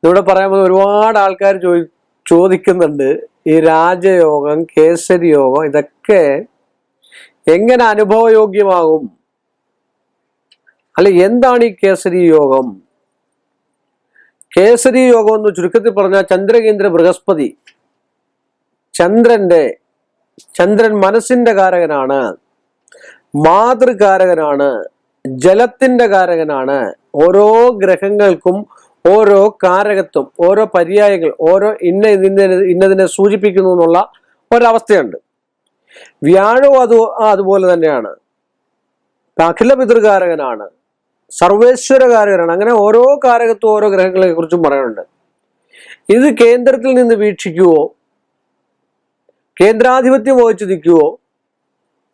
ഇവിടെ പറയാൻ ഒരുപാട് ആൾക്കാർ ചോദിക്കുന്നുണ്ട്, ഈ രാജയോഗം, കേസരി യോഗം ഇതൊക്കെ എങ്ങനെ അനുഭവയോഗ്യമാകും, അല്ലെ എന്താണ് ഈ കേസരി യോഗം? കേസരി യോഗം എന്ന് ചുരുക്കത്തിൽ പറഞ്ഞാൽ ചന്ദ്രകേന്ദ്ര ബൃഹസ്പതി, ചന്ദ്രൻ മനസ്സിന്റെ കാരകനാണ്, മാതൃകാരകനാണ്, ജലത്തിന്റെ കാരകനാണ്. ഓരോ ഗ്രഹങ്ങൾക്കും ഓരോ കാരകത്വം, ഓരോ പര്യായങ്ങൾ, ഓരോ ഇന്നതിനെ സൂചിപ്പിക്കുന്നു എന്നുള്ള ഒരവസ്ഥയുണ്ട്. വ്യാഴവും അതുപോലെ തന്നെയാണ്. അഖില പിതൃകാരകനാണ്, സർവേശ്വരകാരകനാണ്. അങ്ങനെ ഓരോ കാരകത്വം ഓരോ ഗ്രഹങ്ങളെ കുറിച്ചും പറയുന്നുണ്ട്. ഇത് കേന്ദ്രത്തിൽ നിന്ന് വീക്ഷിക്കുവോ, കേന്ദ്രാധിപത്യം വഹിച്ചു നിൽക്കുവോ,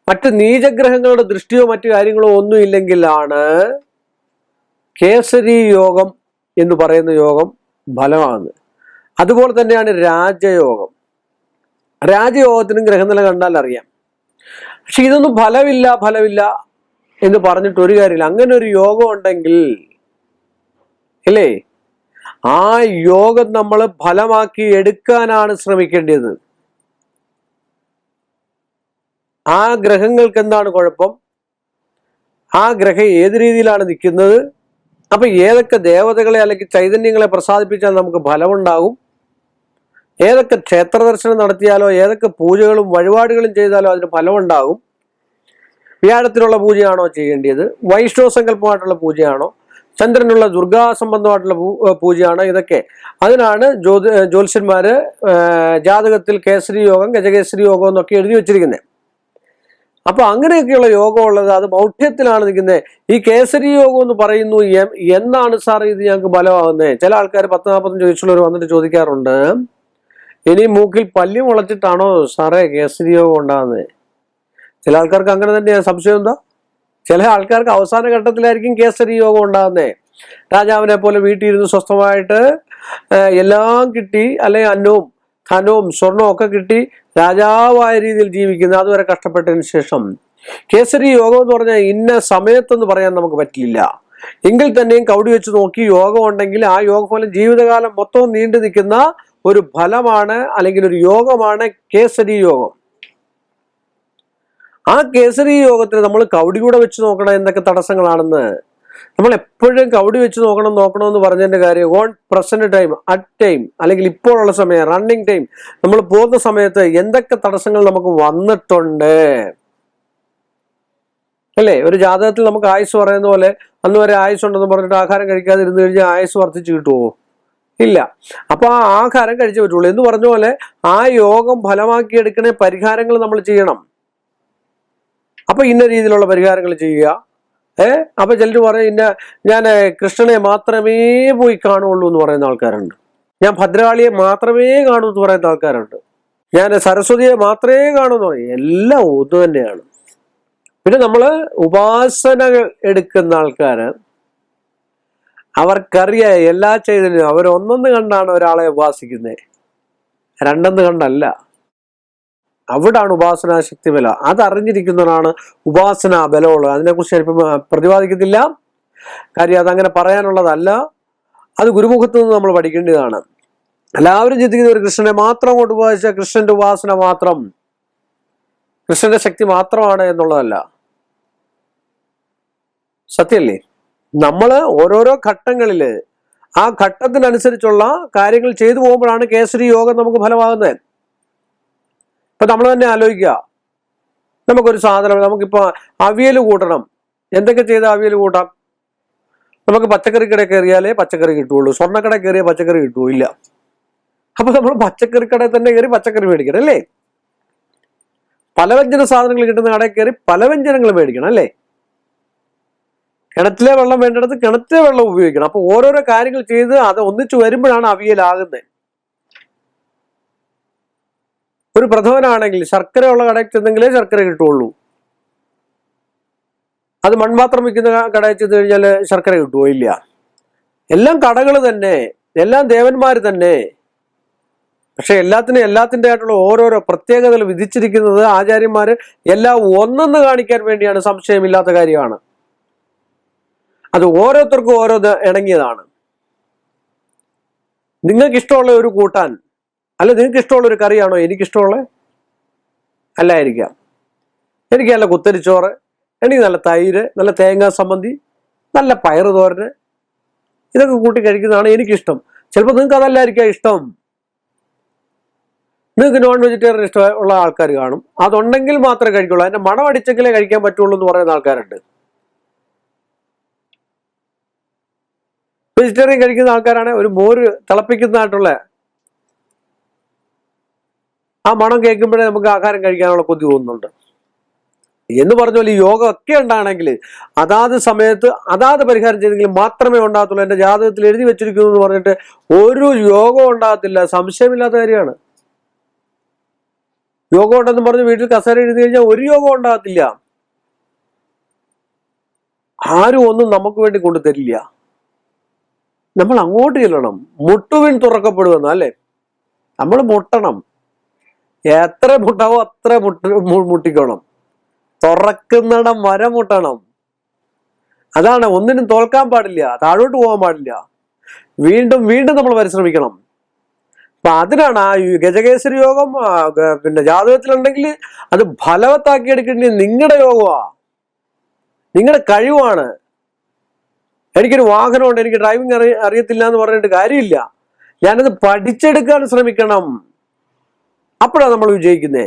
മറ്റ് നീചഗ്രഹങ്ങളുടെ ദൃഷ്ടിയോ മറ്റു കാര്യങ്ങളോ ഒന്നും ഇല്ലെങ്കിലാണ് കേസരി യോഗം എന്ന് പറയുന്ന യോഗം ഫലമാകുന്നത്. അതുപോലെ തന്നെയാണ് രാജയോഗം. രാജയോഗത്തിനും ഗ്രഹനില കണ്ടാൽ അറിയാം. പക്ഷെ ഇതൊന്നും ഫലമില്ല എന്ന് പറഞ്ഞിട്ട് ഒരു കാര്യമില്ല. അങ്ങനെ ഒരു യോഗം ഉണ്ടെങ്കിൽ അല്ലേ, ആ യോഗം നമ്മൾ ഫലമാക്കി എടുക്കാനാണ് ശ്രമിക്കേണ്ടത്. ആ ഗ്രഹങ്ങൾക്ക് എന്താണ് കുഴപ്പം, ആ ഗ്രഹം ഏത് രീതിയിലാണ് നിൽക്കുന്നത്, അപ്പൊ ഏതൊക്കെ ദേവതകളെ അല്ലെങ്കിൽ ചൈതന്യങ്ങളെ പ്രസാദിപ്പിച്ചാൽ നമുക്ക് ഫലമുണ്ടാകും, ഏതൊക്കെ ക്ഷേത്ര ദർശനം നടത്തിയാലോ ഏതൊക്കെ പൂജകളും വഴിപാടുകളും ചെയ്താലോ അതിന് ഫലമുണ്ടാകും, വ്യാഴത്തിനുള്ള പൂജയാണോ ചെയ്യേണ്ടത്, വൈഷ്ണവ സങ്കല്പമായിട്ടുള്ള പൂജയാണോ, ചന്ദ്രനുള്ള ദുർഗാ സംബന്ധമായിട്ടുള്ള പൂജയാണോ, ഇതൊക്കെ അതിനാണ് ജ്യോത്സ്യന്മാര് ജാതകത്തിൽ കേസരി യോഗം, ഗജകേസരി യോഗം എന്നൊക്കെ എഴുതി വെച്ചിരിക്കുന്നത്. അപ്പൊ അങ്ങനെയൊക്കെയുള്ള യോഗം ഉള്ളത് അത് മൗഢ്യത്തിലാണ് നിൽക്കുന്നത്. ഈ കേസരി യോഗം എന്ന് പറയുന്നു, എന്നാണ് സാർ ഇത് ഞങ്ങൾക്ക് ഫലമാകുന്നത്? ചില ആൾക്കാർ 10-45 വയസ്സുള്ളവർ വന്നിട്ട് ചോദിക്കാറുണ്ട്, ഇനി മൂക്കിൽ പല്ലി മുളച്ചിട്ടാണോ സാറേ കേസരി യോഗം ഉണ്ടാകുന്നത്? ചില ആൾക്കാർക്ക് അങ്ങനെ തന്നെയാണ്. സംശയം എന്താ? ചില ആൾക്കാർക്ക് അവസാന ഘട്ടത്തിലായിരിക്കും കേസരി യോഗം ഉണ്ടാകുന്നത്. രാജാവിനെ പോലെ വീട്ടിൽ ഇരുന്ന് സ്വസ്ഥമായിട്ട് എല്ലാം കിട്ടി, അല്ലെങ്കിൽ അന്നവും ധനവും സ്വർണവും ഒക്കെ കിട്ടി രാജാവായ രീതിയിൽ ജീവിക്കുന്നത്, അതുവരെ കഷ്ടപ്പെട്ടതിന് ശേഷം. കേസരി യോഗം എന്ന് പറഞ്ഞാൽ ഇന്ന സമയത്തെന്ന് പറയാൻ നമുക്ക് പറ്റില്ല. എങ്കിൽ തന്നെയും കൗടി വെച്ച് നോക്കി യോഗം ഉണ്ടെങ്കിൽ ആ യോഗഫലം ജീവിതകാലം മൊത്തവും നീണ്ടു നിൽക്കുന്ന ഒരു ഫലമാണ്, അല്ലെങ്കിൽ ഒരു യോഗമാണ് കേസരി യോഗം. ആ കേസരി യോഗത്തിന് നമ്മൾ കൗടി കൂടെ വെച്ച് നോക്കണം എന്തൊക്കെ തടസ്സങ്ങളാണെന്ന്. നമ്മൾ എപ്പോഴും കൗടി വെച്ച് നോക്കണമെന്ന് പറഞ്ഞതിന്റെ കാര്യം, on present time, at time, അല്ലെങ്കിൽ ഇപ്പോഴുള്ള സമയം, റണ്ണിങ് ടൈം, നമ്മൾ പോകുന്ന സമയത്ത് എന്തൊക്കെ തടസ്സങ്ങൾ നമുക്ക് വന്നിട്ടുണ്ട് അല്ലേ? ഒരു ജാതകത്തിൽ നമുക്ക് ആയുസ് പറയുന്ന പോലെ അന്ന് വരെ ആയുസ് ഉണ്ടെന്ന് പറഞ്ഞിട്ട് ആഹാരം കഴിക്കാതെ ഇരുന്ന് കഴിഞ്ഞാൽ ആയുസ് വർദ്ധിച്ചു കിട്ടുമോ? ഇല്ല. അപ്പൊ ആ ആഹാരം കഴിച്ചേ പറ്റുള്ളൂ എന്ന് പറഞ്ഞ പോലെ ആ യോഗം ഫലമാക്കിയെടുക്കണേ പരിഹാരങ്ങൾ നമ്മൾ ചെയ്യണം. അപ്പൊ ഇന്ന രീതിയിലുള്ള പരിഹാരങ്ങൾ ചെയ്യുക. അപ്പൊ ചിലർ പറയും, ഞാൻ കൃഷ്ണനെ മാത്രമേ പോയി കാണുള്ളൂ എന്ന് പറയുന്ന ആൾക്കാരുണ്ട്, ഞാൻ ഭദ്രകാളിയെ മാത്രമേ കാണൂ എന്ന് പറയുന്ന ആൾക്കാരുണ്ട്, ഞാൻ സരസ്വതിയെ മാത്രമേ കാണൂ എന്ന് പറയും. എല്ലാം ഒന്ന് തന്നെയാണ്. പിന്നെ നമ്മള് ഉപാസനകൾ എടുക്കുന്ന ആൾക്കാര് അവർക്കറിയാം എല്ലാ ചൈതന്യവും. അവരൊന്നൊന്ന് കണ്ടാണ് ഒരാളെ ഉപാസിക്കുന്നത്, രണ്ടെന്ന് കണ്ടല്ല. അവിടാണ് ഉപാസനാ ശക്തി ബല. അതറിഞ്ഞിരിക്കുന്നവരാണ് ഉപാസനാ ബലമുള്ളത്. അതിനെക്കുറിച്ച് ഞാനിപ്പം പ്രതിപാദിക്കത്തില്ല, കാര്യം അതങ്ങനെ പറയാനുള്ളതല്ല. അത് ഗുരുമുഖത്ത് നിന്ന് നമ്മൾ പഠിക്കേണ്ടതാണ്. എല്ലാവരും ചിന്തിക്കുന്ന ഒരു കൃഷ്ണനെ മാത്രം കൊണ്ട് ഉപാസിച്ച കൃഷ്ണന്റെ ഉപാസന മാത്രം, കൃഷ്ണന്റെ ശക്തി മാത്രമാണ് എന്നുള്ളതല്ല. സത്യല്ലേ? നമ്മള് ഓരോരോ ഘട്ടങ്ങളില് ആ ഘട്ടത്തിനനുസരിച്ചുള്ള കാര്യങ്ങൾ ചെയ്തു പോകുമ്പോഴാണ് കേസരി യോഗം നമുക്ക് ഫലമാകുന്നത്. ഇപ്പൊ നമ്മൾ തന്നെ ആലോചിക്കുക, നമുക്കൊരു സാധനം, നമുക്കിപ്പോ അവിയൽ കൂട്ടണം, എന്തൊക്കെ ചെയ്താൽ അവിയൽ കൂട്ടാം? നമുക്ക് പച്ചക്കറി കടയിൽ കയറിയാലേ പച്ചക്കറി കിട്ടുള്ളൂ, സ്വർണ്ണക്കട കയറിയാൽ പച്ചക്കറി കിട്ടുമോ? ഇല്ല. അപ്പൊ നമ്മൾ പച്ചക്കറി കടയിൽ തന്നെ കയറി പച്ചക്കറി മേടിക്കണം അല്ലേ? പലവ്യഞ്ജന സാധനങ്ങൾ കിട്ടുന്ന കടയിൽ കയറി പലവ്യഞ്ജനങ്ങൾ മേടിക്കണം അല്ലേ? കിണറ്റിലെ വെള്ളം വേണ്ടിടത്ത് കിണറ്റിലെ വെള്ളം ഉപയോഗിക്കണം. അപ്പൊ ഓരോരോ കാര്യങ്ങൾ ചെയ്ത് അത് ഒന്നിച്ചു വരുമ്പോഴാണ് അവിയലാകുന്നത്. ഒരു പ്രഥമനാണെങ്കിൽ ശർക്കര ഉള്ള കടയിൽ ചെന്നെങ്കിലേ ശർക്കര കിട്ടുള്ളൂ. അത് മൺപാത്രം വിൽക്കുന്ന കടയിൽ ചെന്ന് കഴിഞ്ഞാൽ ശർക്കര കിട്ടുമോ? ഇല്ല. എല്ലാം കടകൾ തന്നെ, എല്ലാം ദേവന്മാർ തന്നെ. പക്ഷെ എല്ലാത്തിൻ്റെ ആയിട്ടുള്ള ഓരോരോ പ്രത്യേകതകൾ വിധിച്ചിരിക്കുന്നത് ആചാര്യന്മാര് എല്ലാം ഒന്നെന്ന് കാണിക്കാൻ വേണ്ടിയാണ്. സംശയമില്ലാത്ത കാര്യമാണ്. അത് ഓരോരുത്തർക്കും ഓരോ ഇണങ്ങിയതാണ്. നിങ്ങൾക്ക് ഇഷ്ടമുള്ള ഒരു കൂട്ടാൻ അല്ല നിങ്ങൾക്ക് ഇഷ്ടമുള്ള ഒരു കറിയാണോ എനിക്കിഷ്ടമുള്ള? അല്ലായിരിക്കാം. എനിക്ക് നല്ല കുത്തരിച്ചോറ്, എനിക്ക് നല്ല തൈര്, നല്ല തേങ്ങാ സമ്മന്തി, നല്ല പയറ് തോരന്, ഇതൊക്കെ കൂട്ടി കഴിക്കുന്നതാണ് എനിക്കിഷ്ടം. ചിലപ്പോൾ നിങ്ങൾക്ക് അതല്ലായിരിക്കാം ഇഷ്ടം. നിങ്ങൾക്ക് നോൺ വെജിറ്റേറിയൻ ഇഷ്ടമുള്ള ആൾക്കാർ കാണും. അതുണ്ടെങ്കിൽ മാത്രമേ കഴിക്കുള്ളൂ, അതിന്റെ മണം അടിച്ചെങ്കിലേ കഴിക്കാൻ പറ്റുള്ളൂ എന്ന് പറയുന്ന ആൾക്കാരുണ്ട്. വെജിറ്റേറിയൻ കഴിക്കുന്ന ആൾക്കാരാണ് ഒരു മോര് തിളപ്പിക്കുന്നതായിട്ടുള്ള ആ മണം കേൾക്കുമ്പോഴേ നമുക്ക് ആഹാരം കഴിക്കാനുള്ള കൊതി തോന്നുന്നുണ്ട്. എന്ന് പറഞ്ഞ പോലെ ഈ യോഗം ഒക്കെ ഉണ്ടാണെങ്കിൽ അതാത് സമയത്ത് അതാത് പരിഹാരം ചെയ്തെങ്കിൽ മാത്രമേ ഉണ്ടാകത്തുള്ളൂ. എന്റെ ജാതകത്തിൽ എഴുതി വെച്ചിരിക്കുന്നു എന്ന് പറഞ്ഞിട്ട് ഒരു യോഗം ഉണ്ടാകത്തില്ല, സംശയമില്ലാത്ത കാര്യമാണ്. യോഗം ഉണ്ടെന്ന് പറഞ്ഞ് വീട്ടിൽ കസേര എഴുതി കഴിഞ്ഞാൽ ഒരു യോഗം ഉണ്ടാകത്തില്ല. ആരും ഒന്നും നമുക്ക് വേണ്ടി കൊണ്ടു തരില്ല. നമ്മൾ അങ്ങോട്ട് ചെല്ലണം. മുട്ടുവിൻ തുറക്കപ്പെടുമെന്ന് അല്ലേ? നമ്മൾ മുട്ടണം. എത്ര മുട്ടാവോ അത്ര മുട്ടിക്കണം. തുറക്കുന്നിടം വരെ മുട്ടണം. അതാണ്. ഒന്നിനും തോൽക്കാൻ പാടില്ല, താഴോട്ട് പോകാൻ പാടില്ല. വീണ്ടും വീണ്ടും നമ്മൾ പരിശ്രമിക്കണം. അപ്പൊ അതിനാണ് ആ ഗജകേസരി യോഗം പിന്നെ ജാതകത്തിലുണ്ടെങ്കിൽ അത് ഫലവത്താക്കി എടുക്കേണ്ടത് നിങ്ങളുടെ യോഗമാ, നിങ്ങളുടെ കഴിവാണ്. എനിക്കൊരു വാഹനമുണ്ട്, എനിക്ക് ഡ്രൈവിംഗ് അറിയത്തില്ല എന്ന് പറഞ്ഞിട്ട് കാര്യമില്ല. ഞാനത് പഠിച്ചെടുക്കാൻ ശ്രമിക്കണം. അപ്പോഴാണ് നമ്മൾ വിജയിക്കുന്നേ.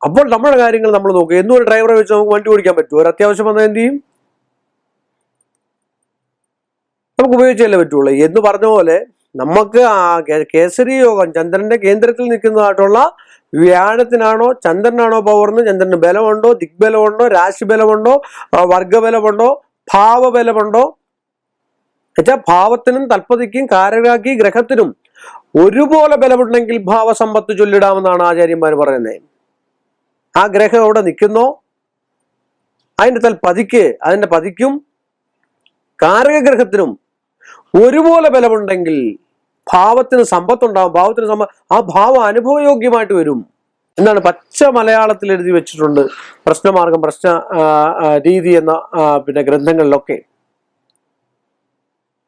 അപ്പോൾ നമ്മുടെ കാര്യങ്ങൾ നമ്മൾ നോക്കും. എന്നും ഒരു ഡ്രൈവറെ വെച്ച് നമുക്ക് വണ്ടി ഓടിക്കാൻ പറ്റുമോ? ഒരു അത്യാവശ്യം വന്നാൽ എന്ത് ചെയ്യും? നമുക്ക് ഉപയോഗിച്ചല്ലേ പറ്റുള്ളൂ. എന്ന് പറഞ്ഞ പോലെ നമുക്ക് ആ കേസരി യോഗം ചന്ദ്രന്റെ കേന്ദ്രത്തിൽ നിൽക്കുന്നതായിട്ടുള്ള വ്യാഴത്തിനാണോ ചന്ദ്രനാണോ പവർന്ന്, ചന്ദ്രന് ബലമുണ്ടോ, ദിഗ്ബലമുണ്ടോ, രാശിബലമുണ്ടോ, വർഗബലമുണ്ടോ, ഭാവബലമുണ്ടോ, എന്നുവെച്ചാൽ ഭാവത്തിനും തൽപതിക്കും കാരകാക്കി ഗ്രഹത്തിനും ഒരുപോലെ ബലമുണ്ടെങ്കിൽ ഭാവസമ്പത്ത് ചൊല്ലിടാമെന്നാണ് ആചാര്യന്മാർ പറയുന്നത്. ആ ഗ്രഹം എവിടെ നിൽക്കുന്നോ അതിന്റെ തൽപതിക്ക് അതിന്റെ പതിക്കും കാരകഗ്രഹത്തിനും ഒരുപോലെ ബലമുണ്ടെങ്കിൽ ഭാവത്തിന് സമ്പത്തുണ്ടാവും. ഭാവത്തിന് ആ ഭാവം അനുഭവയോഗ്യമായിട്ട് വരും എന്നാണ് പച്ച മലയാളത്തിൽ എഴുതി വെച്ചിട്ടുണ്ട്. പ്രശ്നമാർഗം, പ്രശ്ന രീതി എന്ന പിന്നെ ഗ്രന്ഥങ്ങളിലൊക്കെ.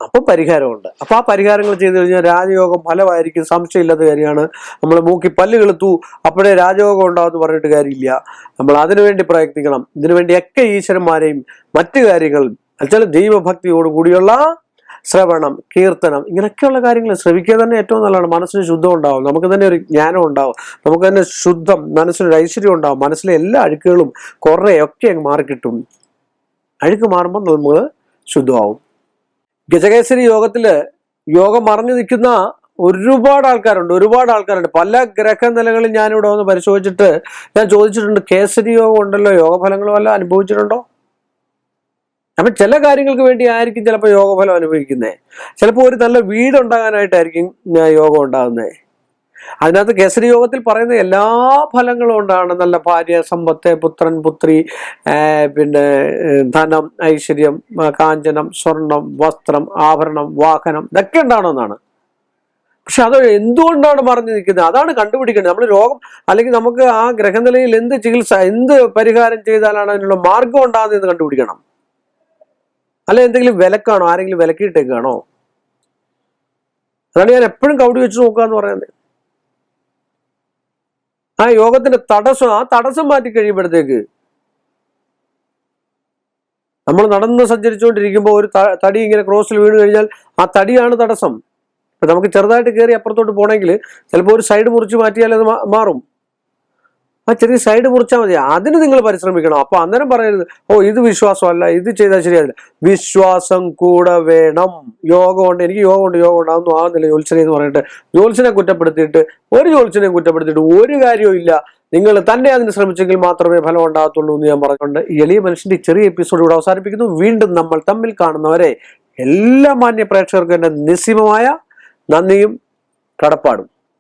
അപ്പൊ പരിഹാരമുണ്ട്. അപ്പൊ ആ പരിഹാരങ്ങൾ ചെയ്തു കഴിഞ്ഞാൽ രാജയോഗം ഫലമായിരിക്കും, സംശയമില്ലാത്ത കാര്യമാണ്. നമ്മൾ മൂക്കി പല്ല് കെളുത്തു അപ്പോഴേ രാജയോഗം ഉണ്ടാവെന്ന് പറഞ്ഞിട്ട് കാര്യമില്ല. നമ്മൾ അതിനുവേണ്ടി പ്രയത്നിക്കണം. ഇതിനുവേണ്ടിയൊക്കെ ഈശ്വരന്മാരെയും മറ്റു കാര്യങ്ങളും എന്നുവെച്ചാൽ ദൈവഭക്തിയോടുകൂടിയുള്ള ശ്രവണം, കീർത്തനം, ഇങ്ങനെയൊക്കെയുള്ള കാര്യങ്ങൾ ശ്രവിക്കുക തന്നെ ഏറ്റവും നല്ലതാണ്. മനസ്സിന് ശുദ്ധം ഉണ്ടാവും, നമുക്ക് തന്നെ ഒരു ജ്ഞാനം ഉണ്ടാവും, നമുക്ക് തന്നെ ശുദ്ധം, മനസ്സിനൊരു ഐശ്വര്യം ഉണ്ടാവും. മനസ്സിലെ എല്ലാ അഴുക്കുകളും കുറേയൊക്കെ അങ്ങ് മാറിക്കിട്ടും. അഴുക്ക് മാറുമ്പോൾ നമ്മൾ ശുദ്ധമാവും. ഗജകേസരി യോഗത്തില് യോഗം മറഞ്ഞു നിൽക്കുന്ന ഒരുപാട് ആൾക്കാരുണ്ട്. പല ഗ്രഹനിലകളിൽ ഞാനിവിടെ വന്ന് പരിശോധിച്ചിട്ട് ഞാൻ ചോദിച്ചിട്ടുണ്ട്, കേസരി യോഗം ഉണ്ടല്ലോ, യോഗഫലങ്ങളും എല്ലാം അനുഭവിച്ചിട്ടുണ്ടോ? അപ്പൊ ചില കാര്യങ്ങൾക്ക് വേണ്ടി ആയിരിക്കും ചിലപ്പോൾ യോഗഫലം അനുഭവിക്കുന്നത്. ചിലപ്പോൾ ഒരു നല്ല വീടുണ്ടാകാനായിട്ടായിരിക്കും യോഗം ഉണ്ടാകുന്നത്. അതിനകത്ത് കേസരി യോഗത്തിൽ പറയുന്ന എല്ലാ ഫലങ്ങളും ഉണ്ടാണ്. നല്ല ഭാര്യ, സമ്പത്ത്, പുത്രൻ, പുത്രി, പിന്നെ ധനം, ഐശ്വര്യം, കാഞ്ചനം, സ്വർണം, വസ്ത്രം, ആഭരണം, വാഹനം, ഇതൊക്കെ ഉണ്ടാവണമെന്നാണ്. പക്ഷെ അത് എന്തുകൊണ്ടാണ് മറഞ്ഞു നിൽക്കുന്നത്? അതാണ് കണ്ടുപിടിക്കേണ്ടത്. നമ്മൾ രോഗം അല്ലെങ്കിൽ നമുക്ക് ആ ഗ്രഹനിലയിൽ എന്ത് ചികിത്സ, എന്ത് പരിഹാരം ചെയ്താലാണ് അതിനുള്ള മാർഗം ഉണ്ടാകുന്നതെന്ന് കണ്ടുപിടിക്കണം. അല്ലെ എന്തെങ്കിലും വിലക്കാണോ? ആരെങ്കിലും വിലക്കിയിട്ടേക്കാണോ? അതാണ് ഞാൻ എപ്പോഴും കൗടി വെച്ച് നോക്കാന്ന് പറയുന്നത്. ആ യോഗത്തിന്റെ തടസ്സം മാറ്റി കഴിയുമ്പോഴത്തേക്ക് നമ്മൾ നടന്ന് സഞ്ചരിച്ചുകൊണ്ടിരിക്കുമ്പോൾ ഒരു തടി ഇങ്ങനെ ക്രോസിൽ വീണ് കഴിഞ്ഞാൽ ആ തടിയാണ് തടസ്സം. ഇപ്പൊ നമുക്ക് ചെറുതായിട്ട് കയറി അപ്പുറത്തോട്ട് പോകണമെങ്കിൽ ചിലപ്പോൾ ഒരു സൈഡ് മുറിച്ച് മാറ്റിയാൽ അത് മാറും. ആ ചെറിയ സൈഡ് മുറിച്ചാൽ മതി. അതിന് നിങ്ങൾ പരിശ്രമിക്കണം. അപ്പൊ അന്നേരം പറയരുത്, ഓ ഇത് വിശ്വാസമല്ല, ഇത് ചെയ്താൽ ശരിയാവില്ല. വിശ്വാസം കൂടെ വേണം. യോഗമുണ്ട്, എനിക്ക് യോഗമുണ്ട്, അതൊന്നും ആകുന്നില്ല ജ്യോത്സ്യനെ എന്ന് പറഞ്ഞിട്ട് ജ്യോത്സ്യനെ കുറ്റപ്പെടുത്തിയിട്ട് ഒരു കാര്യവും ഇല്ല. നിങ്ങൾ തന്നെ അതിന് ശ്രമിച്ചെങ്കിൽ മാത്രമേ ഫലം ഉണ്ടാകത്തുള്ളൂ എന്ന് ഞാൻ പറഞ്ഞുകൊണ്ട് ഈ എളിയ മനുഷ്യന്റെ ചെറിയ എപ്പിസോഡ് ഇവിടെ അവസാനിപ്പിക്കുന്നു. വീണ്ടും നമ്മൾ തമ്മിൽ കാണുന്നവരെ എല്ലാ മാന്യ പ്രേക്ഷകർക്കും എൻ്റെ നിസ്സീമമായ നന്ദിയും കടപ്പാടും.